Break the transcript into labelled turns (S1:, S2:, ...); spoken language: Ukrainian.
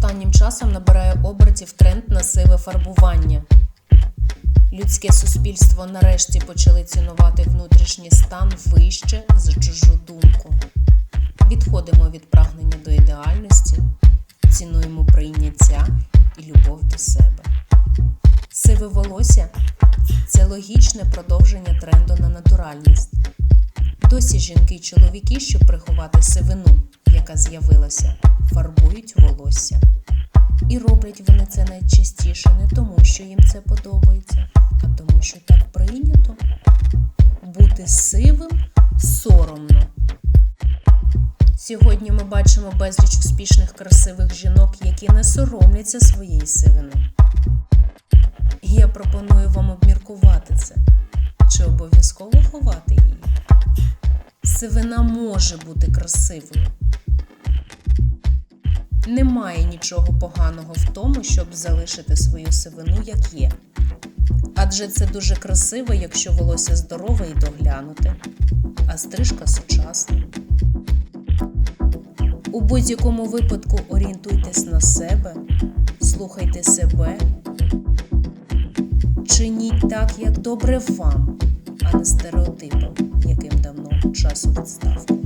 S1: Останнім часом набирає обертів тренд на сиве фарбування. Людське суспільство нарешті почали цінувати внутрішній стан вище за чужу думку. Відходимо від прагнення до ідеальності, цінуємо прийняття і любов до себе. Сиве волосся – це логічне продовження тренду на натуральність. Досі жінки й чоловіки, щоб приховати сивину, яка з'явилася, фарбують волосся. І роблять вони це найчастіше не тому, що їм це подобається, а тому, що так прийнято. Бути сивим соромно. Сьогодні ми бачимо безліч успішних красивих жінок, які не соромляться своєї сивини. І я пропоную вам обміркувати це. Чи обов'язково ховати її? Сивина може бути красивою. Немає нічого поганого в тому, щоб залишити свою сивину, як є. Адже це дуже красиво, якщо волосся здорове і доглянуте, а стрижка сучасна. У будь-якому випадку орієнтуйтесь на себе, слухайте себе, чиніть так, як добре вам, а не стереотипам, яким давно час у відставку.